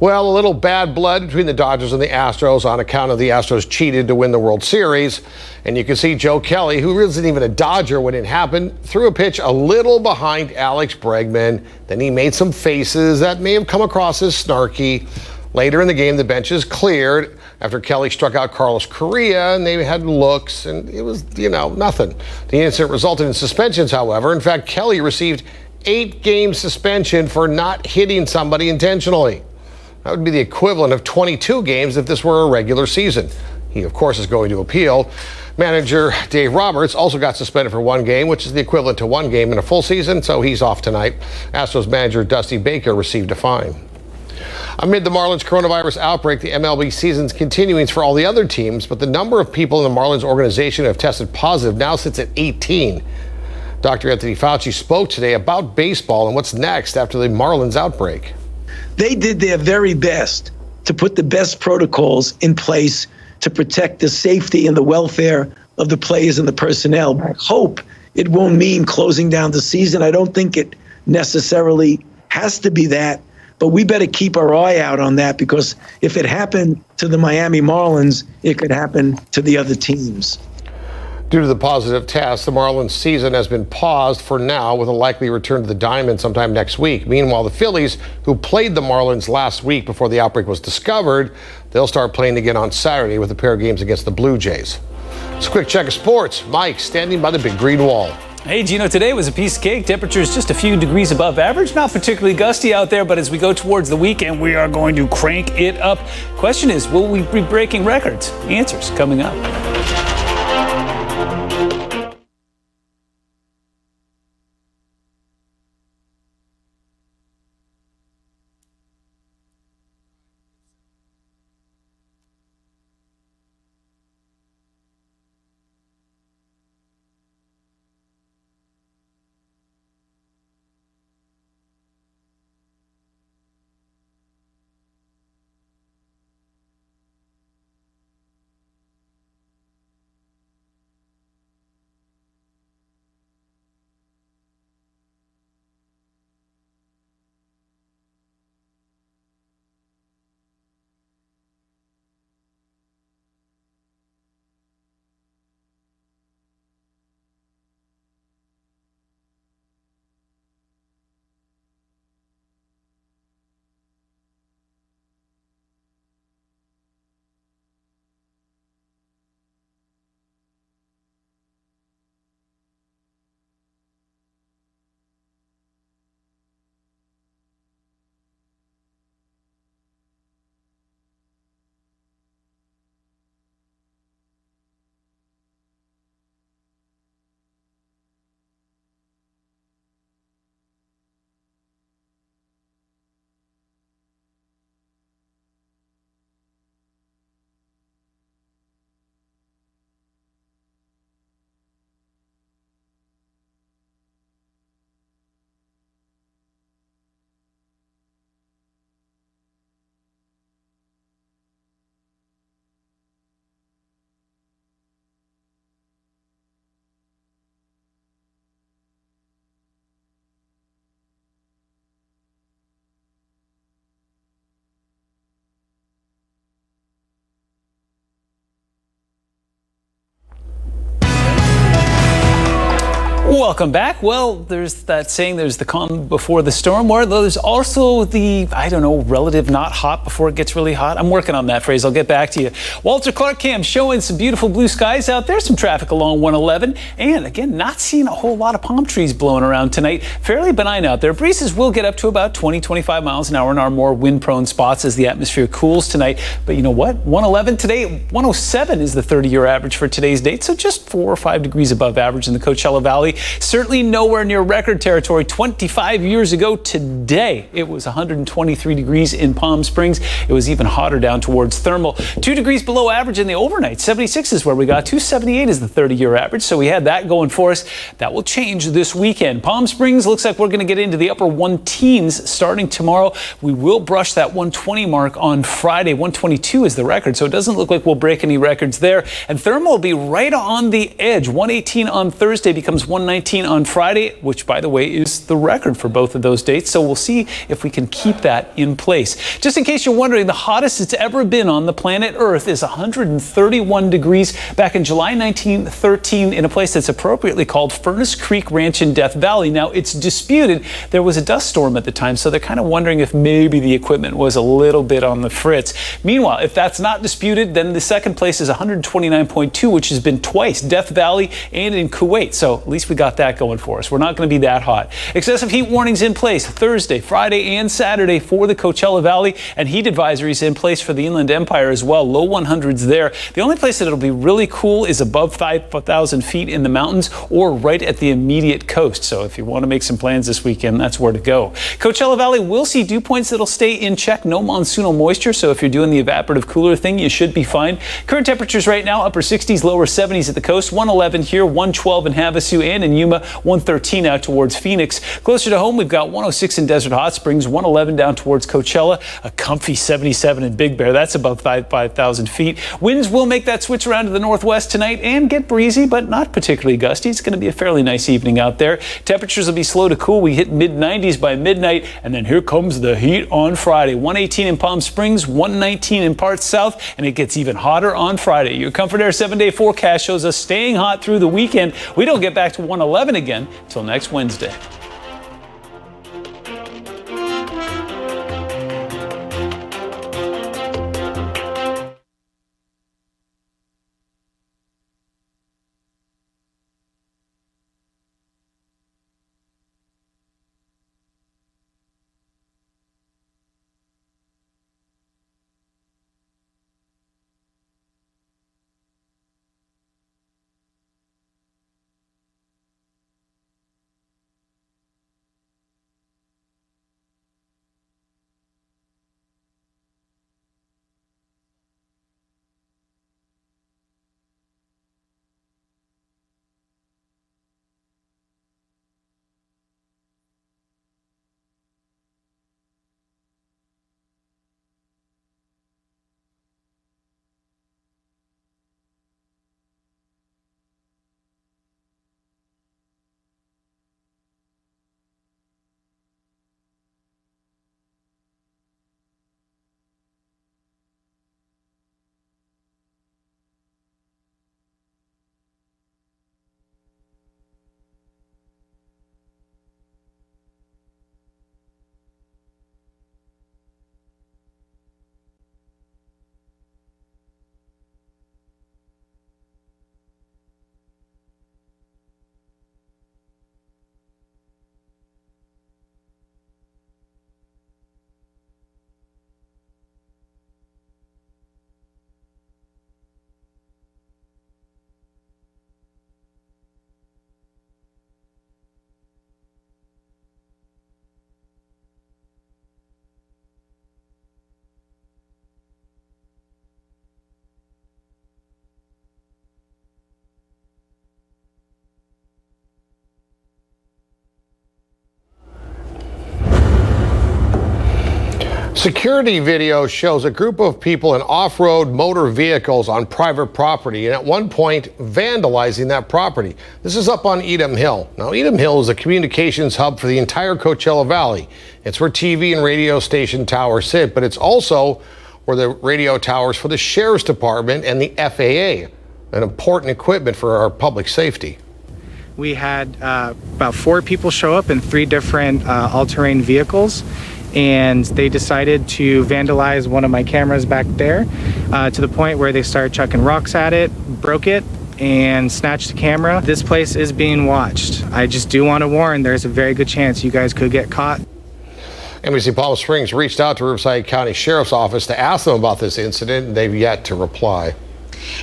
Well, a little bad blood between the Dodgers and the Astros on account of the Astros cheated to win the World Series. And you can see Joe Kelly, who isn't even a Dodger when it happened, threw a pitch a little behind Alex Bregman. Then he made some faces that may have come across as snarky. Later in the game, the benches cleared after Kelly struck out Carlos Correa, and they had looks, and it was, nothing. The incident resulted in suspensions, however. In fact, Kelly received 8-game suspension for not hitting somebody intentionally. That would be the equivalent of 22 games if this were a regular season. He, of course, is going to appeal. Manager Dave Roberts also got suspended for 1 game, which is the equivalent to 1 game in a full season, so he's off tonight. Astros manager Dusty Baker received a fine. Amid the Marlins coronavirus outbreak, the MLB season's continuing for all the other teams, but the number of people in the Marlins organization who have tested positive now sits at 18. Dr. Anthony Fauci spoke today about baseball and what's next after the Marlins outbreak. They did their very best to put the best protocols in place to protect the safety and the welfare of the players and the personnel. I hope it won't mean closing down the season. I don't think it necessarily has to be that, but we better keep our eye out on that, because if it happened to the Miami Marlins, it could happen to the other teams. Due to the positive test, the Marlins season has been paused for now, with a likely return to the diamond sometime next week. Meanwhile, the Phillies, who played the Marlins last week before the outbreak was discovered, they'll start playing again on Saturday with a pair of games against the Blue Jays. It's a quick check of sports. Mike, standing by the big green wall. Hey, Gino, today was a piece of cake. Temperatures just a few degrees above average. Not particularly gusty out there, but as we go towards the weekend, we are going to crank it up. Question is, will we be breaking records? Answers coming up. Welcome back. Well, there's that saying, there's the calm before the storm. Or there's also the, relative not hot before it gets really hot. I'm working on that phrase. I'll get back to you. Walter Clark Cam showing some beautiful blue skies out there. Some traffic along 111. And again, not seeing a whole lot of palm trees blowing around tonight. Fairly benign out there. Breezes will get up to about 20-25 miles an hour in our more wind-prone spots as the atmosphere cools tonight. But you know what? 111 today, 107 is the 30-year average for today's date. So just 4 or 5 degrees above average in the Coachella Valley. Certainly nowhere near record territory. 25 years ago today, it was 123 degrees in Palm Springs. It was even hotter down towards Thermal. 2 degrees below average in the overnight. 76 is where we got to. 78 is the 30-year average. So we had that going for us. That will change this weekend. Palm Springs looks like we're going to get into the upper 110s starting tomorrow. We will brush that 120 mark on Friday. 122 is the record, so it doesn't look like we'll break any records there. And Thermal will be right on the edge. 118 on Thursday becomes 119 on Friday, which, by the way, is the record for both of those dates. So we'll see if we can keep that in place. Just in case you're wondering, the hottest it's ever been on the planet Earth is 131 degrees back in July 1913 in a place that's appropriately called Furnace Creek Ranch in Death Valley. Now, it's disputed. There was a dust storm at the time, so they're kind of wondering if maybe the equipment was a little bit on the fritz. Meanwhile, if that's not disputed, then the second place is 129.2, which has been twice, Death Valley and in Kuwait. So at least we got that going for us. We're not going to be that hot. Excessive heat warnings in place Thursday, Friday, and Saturday for the Coachella Valley, and heat advisories in place for the Inland Empire as well. Low 100s there. The only place that it'll be really cool is above 5,000 feet in the mountains or right at the immediate coast. So if you want to make some plans this weekend, that's where to go. Coachella Valley will see dew points that'll stay in check. No monsoonal moisture, so if you're doing the evaporative cooler thing, you should be fine. Current temperatures right now, upper 60s, lower 70s at the coast. 111 here, 112 in Havasu and in Yuma, 113 out towards Phoenix. Closer to home, we've got 106 in Desert Hot Springs, 111 down towards Coachella, a comfy 77 in Big Bear. That's above 5,000 feet. Winds will make that switch around to the northwest tonight and get breezy, but not particularly gusty. It's going to be a fairly nice evening out there. Temperatures will be slow to cool. We hit mid-90s by midnight, and then here comes the heat on Friday. 118 in Palm Springs, 119 in parts south, and it gets even hotter on Friday. Your Comfort Air 7-day forecast shows us staying hot through the weekend. We don't get back to 111 again till next Wednesday. Security video shows a group of people in off-road motor vehicles on private property and at one point vandalizing that property. This is up on Edom Hill. Now, Edom Hill is a communications hub for the entire Coachella Valley. It's where TV and radio station towers sit, but it's also where the radio towers for the Sheriff's Department and the FAA, an important equipment for our public safety. We had about 4 people show up in 3 different all-terrain vehicles, and they decided to vandalize one of my cameras back there to the point where they started chucking rocks at it, broke it, and snatched the camera. This place is being watched. I just do want to warn, there's a very good chance you guys could get caught. NBC Palm Springs reached out to Riverside County Sheriff's Office to ask them about this incident, and they've yet to reply.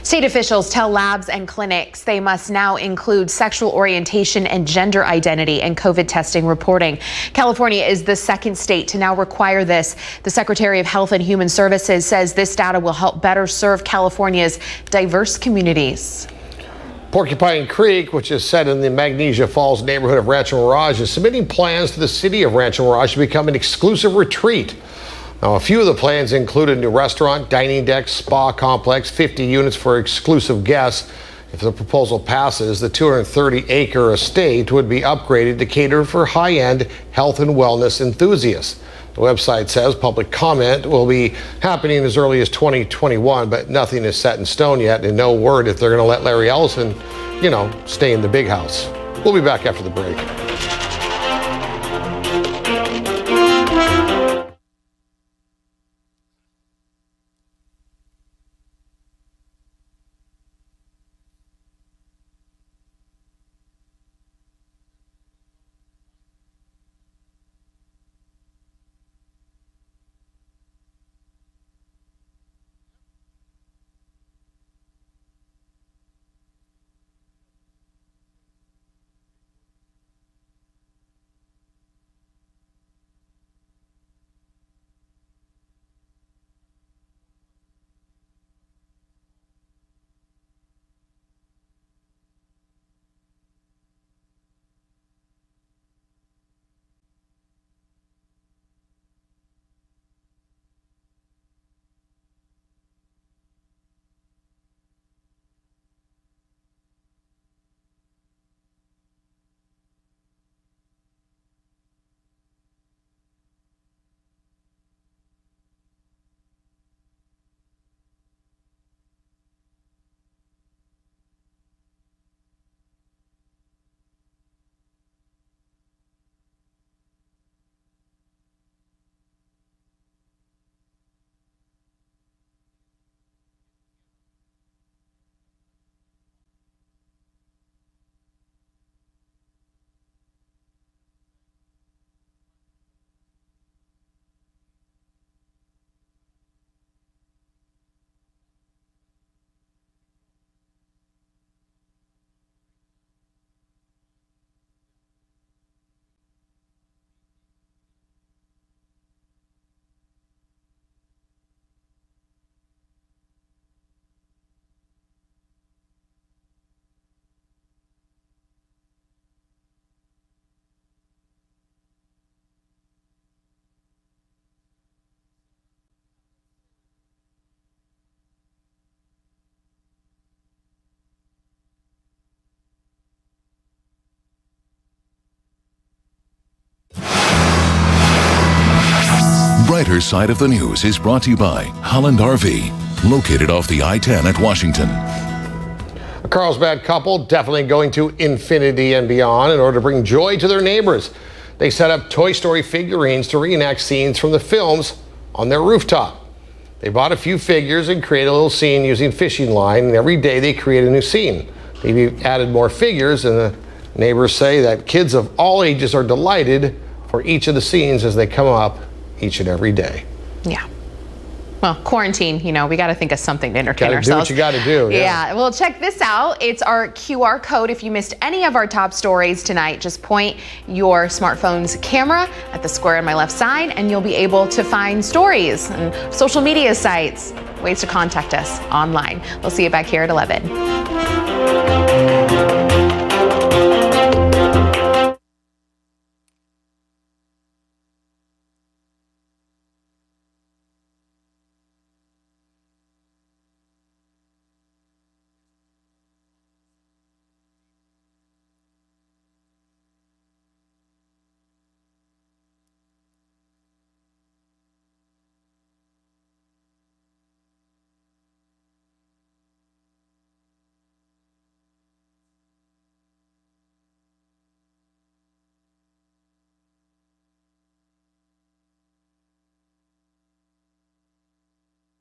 State officials tell labs and clinics they must now include sexual orientation and gender identity in COVID testing reporting. California is the second state to now require this. The Secretary of Health and Human Services says this data will help better serve California's diverse communities. Porcupine Creek, which is set in the Magnesia Falls neighborhood of Rancho Mirage, is submitting plans to the city of Rancho Mirage to become an exclusive retreat. Now, a few of the plans include a new restaurant, dining deck, spa complex, 50 units for exclusive guests. If the proposal passes, the 230-acre estate would be upgraded to cater for high-end health and wellness enthusiasts. The website says public comment will be happening as early as 2021, but nothing is set in stone yet, and no word if they're going to let Larry Ellison, stay in the big house. We'll be back after the break. Brighter Side of the News is brought to you by Holland RV, located off the I-10 at Washington. A Carlsbad couple definitely going to infinity and beyond in order to bring joy to their neighbors. They set up Toy Story figurines to reenact scenes from the films on their rooftop. They bought a few figures and created a little scene using fishing line, and every day they create a new scene. They've added more figures, and the neighbors say that kids of all ages are delighted for each of the scenes as they come up each and every day. Yeah. Well, quarantine, we got to think of something to entertain ourselves. Do what you got to do. Yeah. Well, check this out. It's our QR code. If you missed any of our top stories tonight, just point your smartphone's camera at the square on my left side, and you'll be able to find stories and social media sites, ways to contact us online. We'll see you back here at 11.